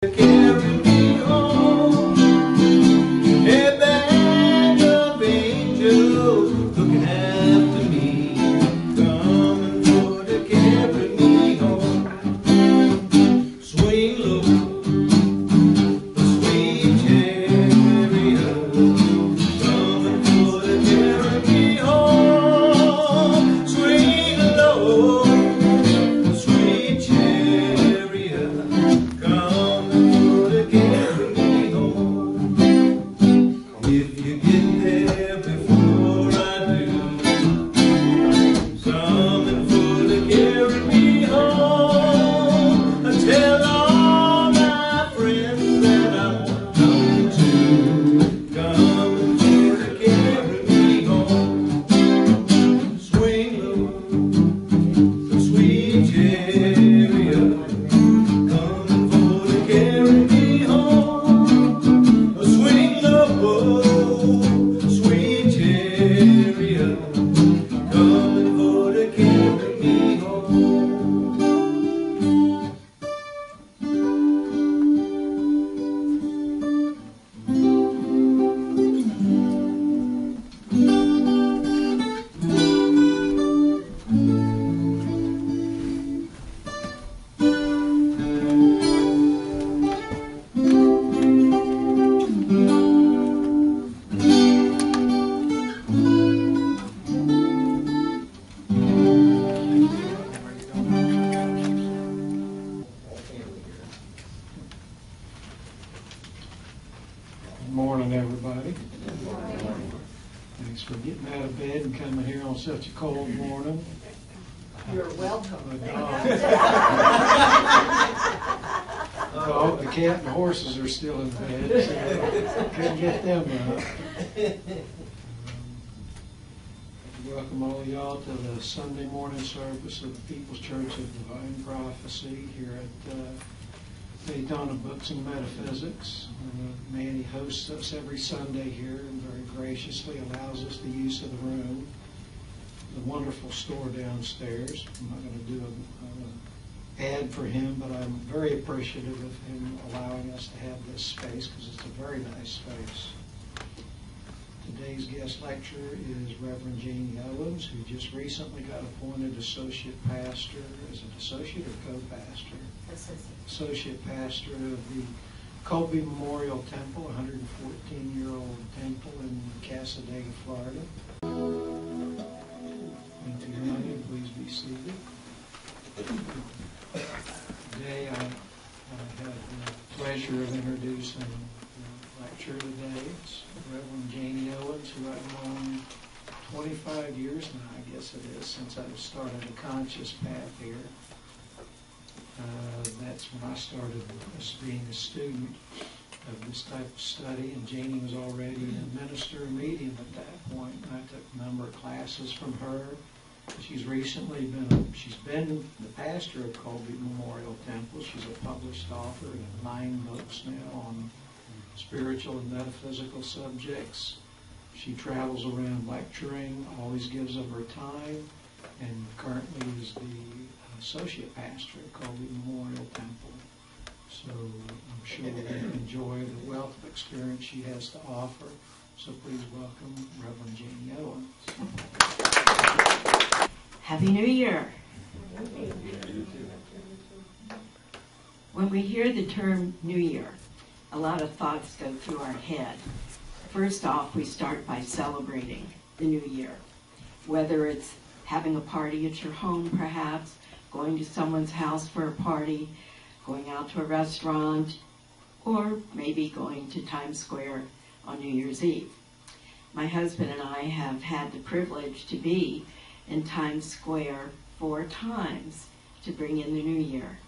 Carry me home, a band of angels looking after me, coming for to carry me home. Swing low, the sweet chariot, coming for to carry me home. Swing low, the sweet chariot, coming. Carry me home. If you get there before I do, coming for to carry me home. I tell all my friends that I'm coming too, coming for to carry me home. Swing low, the sweet chariot, coming for to carry me. Good morning, everybody. Thanks for getting out of bed and coming here on such a cold morning. You're welcome. The cat and the horses are still in bed, so couldn't get them up. Welcome all y'all to the Sunday morning service of the People's Church of Divine Prophecy here at Daytona Books and Metaphysics. Manny hosts us every Sunday here and very graciously allows us the use of the room, the wonderful store downstairs. I'm not going to do an ad for him, but I'm very appreciative of him allowing us to have this space because it's a very nice space. Today's guest lecturer is Reverend Janie Owens, who just recently got appointed associate pastor. Is it associate or co-pastor? Associate pastor of the Colby Memorial Temple, a 114-year-old temple in Casadega, Florida. Thank you, Janie. Please be seated. Today I have the pleasure of introducing the lecturer today. It's Reverend Janie Owens, who I've known 25 years now, I guess it is, since I've started a conscious path here. That's when I started being a student of this type of study, and Janie was already a minister and medium at that point. I took a number of classes from her. She's recently been the pastor of Colby Memorial Temple. She's a published author of 9 books now on spiritual and metaphysical subjects. She travels around lecturing, always gives of her time, and currently is the associate pastor at Colby Memorial Temple. So I'm sure we're going to enjoy the wealth of experience she has to offer. So please welcome Reverend Janie Owens. Happy New Year. When we hear the term New Year, a lot of thoughts go through our head. First off, we start by celebrating the new year, whether it's having a party at your home perhaps, going to someone's house for a party, going out to a restaurant, or maybe going to Times Square on New Year's Eve. My husband and I have had the privilege to be in Times Square 4 times to bring in the new year.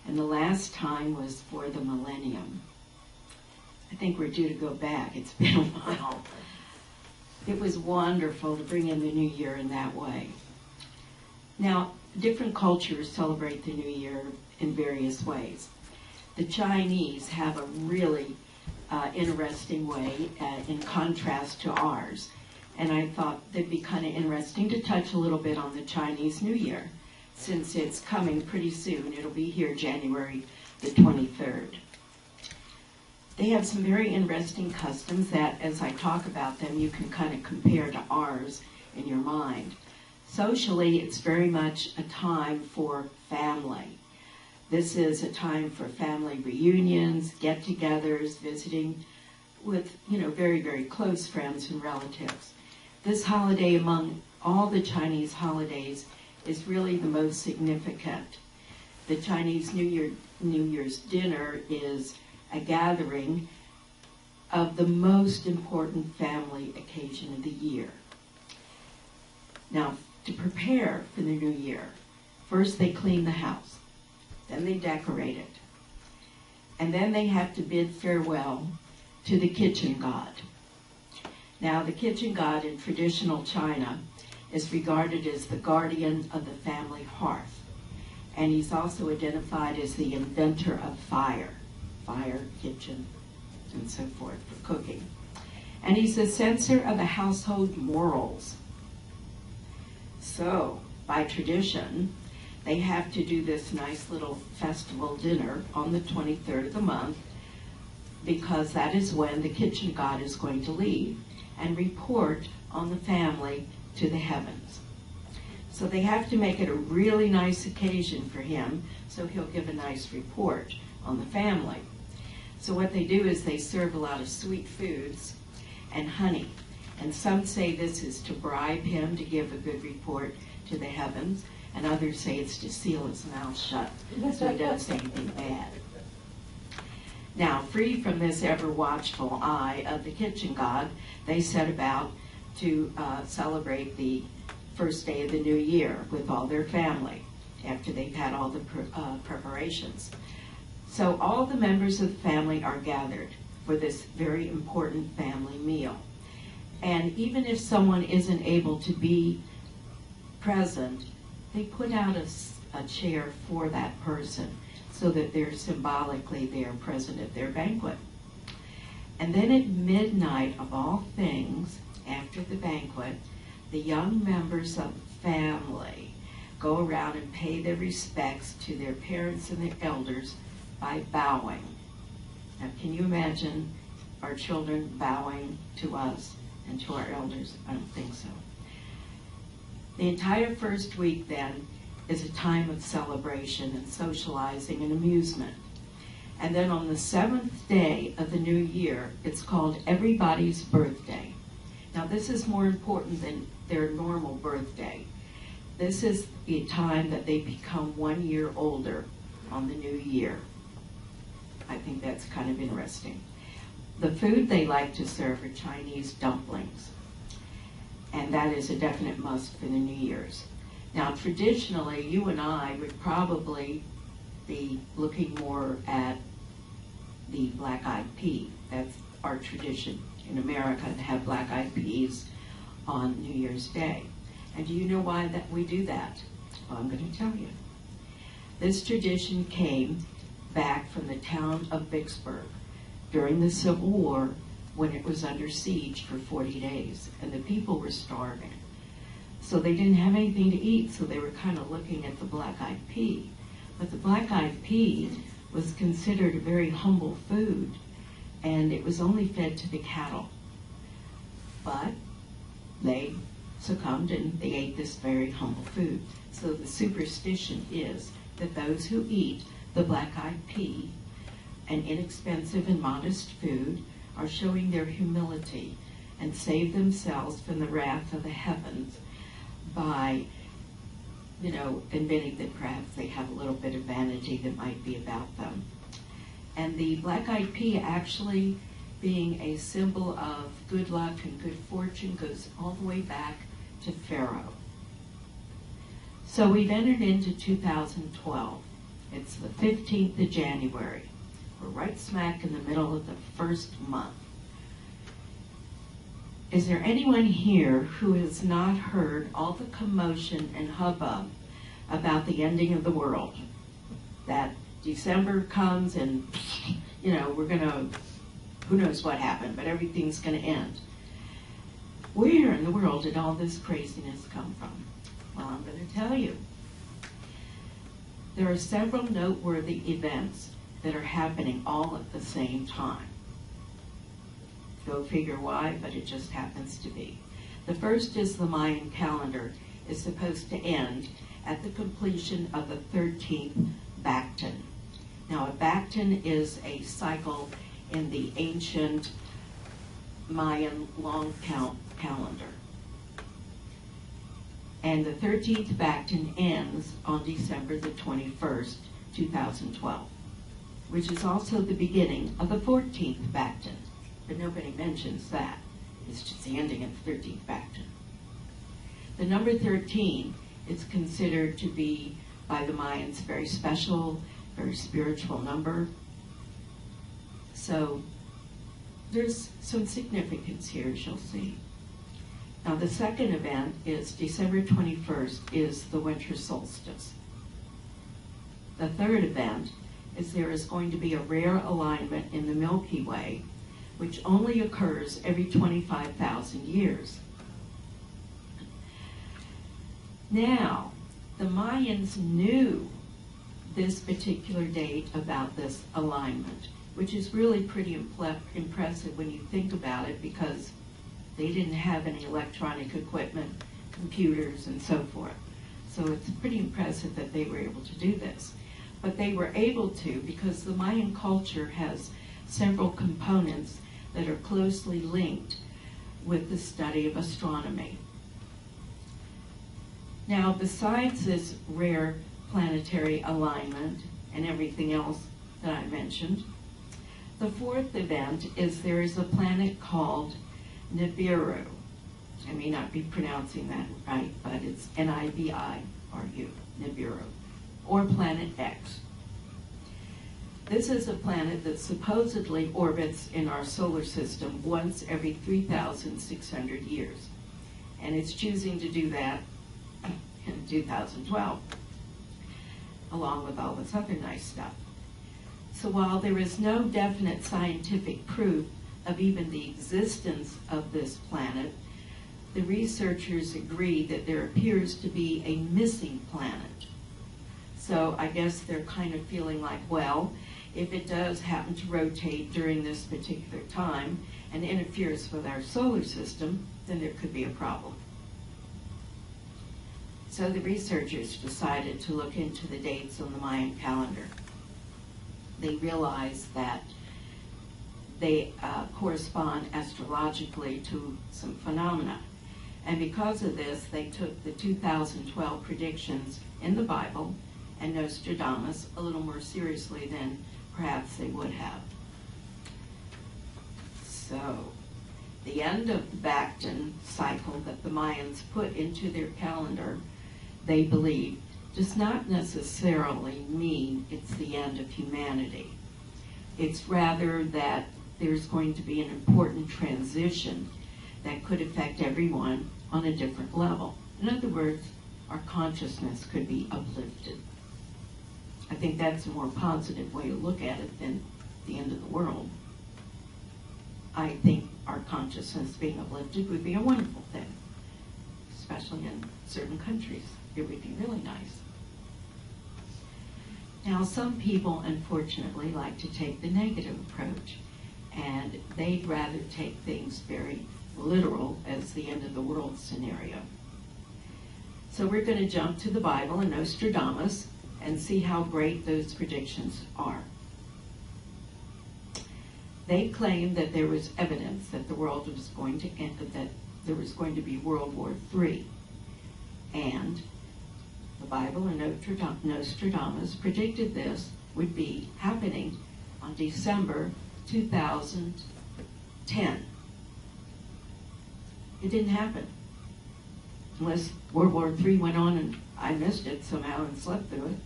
And the last time was for the millennium. I think we're due to go back. It's been a while. It was wonderful to bring in the new year in that way. Now, different cultures celebrate the new year in various ways. The Chinese have a really interesting way in contrast to ours. And I thought it'd be kind of interesting to touch a little bit on the Chinese New Year, since it's coming pretty soon. It'll be here January the 23rd. They have some very interesting customs that, as I talk about them, you can kind of compare to ours in your mind. Socially, it's very much a time for family. This is a time for family reunions, get-togethers, visiting with, very, very close friends and relatives. This holiday, among all the Chinese holidays, is really the most significant. The Chinese New Year's dinner is a gathering of the most important family occasion of the year. Now, to prepare for the new year, first they clean the house, then they decorate it, and then they have to bid farewell to the kitchen god. Now, the kitchen god in traditional China is regarded as the guardian of the family hearth, and he's also identified as the inventor of fire, kitchen, and so forth for cooking. And he's the censor of the household morals. So, by tradition, they have to do this nice little festival dinner on the 23rd of the month, because that is when the kitchen god is going to leave and report on the family to the heavens. So they have to make it a really nice occasion for him, so he'll give a nice report on the family. So what they do is they serve a lot of sweet foods and honey. And some say this is to bribe him to give a good report to the heavens, and others say it's to seal his mouth shut so he doesn't say anything bad. Now, free from this ever-watchful eye of the kitchen god, they set about to celebrate the first day of the new year with all their family after they've had all the preparations. So all the members of the family are gathered for this very important family meal. And even if someone isn't able to be present, they put out a chair for that person so that they're symbolically there present at their banquet. And then at midnight, of all things, after the banquet, the young members of the family go around and pay their respects to their parents and their elders by bowing. Now, can you imagine our children bowing to us and to our elders? I don't think so. The entire first week, then, is a time of celebration and socializing and amusement. And then on the 7th day of the new year, it's called everybody's birthday. Now, this is more important than their normal birthday. This is the time that they become 1 year older on the new year. I think that's kind of interesting. The food they like to serve are Chinese dumplings, and that is a definite must for the New Year's. Now, traditionally, you and I would probably be looking more at the black-eyed pea. That's our tradition in America, to have black-eyed peas on New Year's Day. And do you know why that we do that? Well, I'm going to tell you. This tradition came back from the town of Vicksburg during the Civil War, when it was under siege for 40 days, and the people were starving. So they didn't have anything to eat, so they were kind of looking at the black-eyed pea. But the black-eyed pea was considered a very humble food, and it was only fed to the cattle. But they succumbed and they ate this very humble food. So the superstition is that those who eat the black-eyed pea, an inexpensive and modest food, are showing their humility and save themselves from the wrath of the heavens by, admitting that perhaps they have a little bit of vanity that might be about them. And the black-eyed pea actually being a symbol of good luck and good fortune goes all the way back to Pharaoh. So we've entered into 2012. It's the 15th of January. We're right smack in the middle of the first month. Is there anyone here who has not heard all the commotion and hubbub about the ending of the world? That December comes and, we're going to, who knows what happened, but everything's going to end. Where in the world did all this craziness come from? Well, I'm going to tell you. There are several noteworthy events that are happening all at the same time. Go figure why, but it just happens to be. The first is the Mayan calendar is supposed to end at the completion of the 13th Bacton. Now, a Bacton is a cycle in the ancient Mayan long count calendar. And the 13th Bacton ends on December the 21st, 2012, which is also the beginning of the 14th Bacton. But nobody mentions that. It's just the ending of the 13th Bacton. The number 13 is considered to be, by the Mayans, very special, very spiritual number. So there's some significance here, as you'll see. Now, the second event is December 21st is the winter solstice. The third event is there is going to be a rare alignment in the Milky Way, which only occurs every 25,000 years. Now, the Mayans knew this particular date about this alignment, which is really pretty impressive when you think about it, because they didn't have any electronic equipment, computers, and so forth. So it's pretty impressive that they were able to do this. But they were able to because the Mayan culture has several components that are closely linked with the study of astronomy. Now, besides this rare planetary alignment and everything else that I mentioned, the fourth event is there is a planet called Nibiru. I may not be pronouncing that right, but it's Nibiru, Nibiru, or Planet X. This is a planet that supposedly orbits in our solar system once every 3,600 years. And it's choosing to do that in 2012, along with all this other nice stuff. So while there is no definite scientific proof of even the existence of this planet, the researchers agree that there appears to be a missing planet. So I guess they're kind of feeling like, well, if it does happen to rotate during this particular time and interferes with our solar system, then there could be a problem. So the researchers decided to look into the dates on the Mayan calendar. They realized that they correspond astrologically to some phenomena. And because of this, they took the 2012 predictions in the Bible and Nostradamus a little more seriously than perhaps they would have. So, the end of the Bacton cycle that the Mayans put into their calendar, they believe, does not necessarily mean it's the end of humanity. It's rather that there's going to be an important transition that could affect everyone on a different level. In other words, our consciousness could be uplifted. I think that's a more positive way to look at it than the end of the world. I think our consciousness being uplifted would be a wonderful thing, especially in certain countries. It would be really nice. Now, some people, unfortunately, like to take the negative approach, and they'd rather take things very literal as the end of the world scenario. So we're going to jump to the Bible and Nostradamus and see how great those predictions are. They claimed that there was evidence that the world was going to end, that there was going to be World War III. And the Bible and Nostradamus predicted this would be happening on December 2010. It didn't happen. Unless World War III went on and I missed it somehow and slept through it.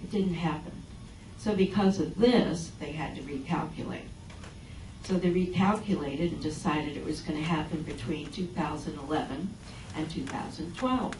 It didn't happen. So because of this, they had to recalculate. So they recalculated and decided it was going to happen between 2011 and 2012.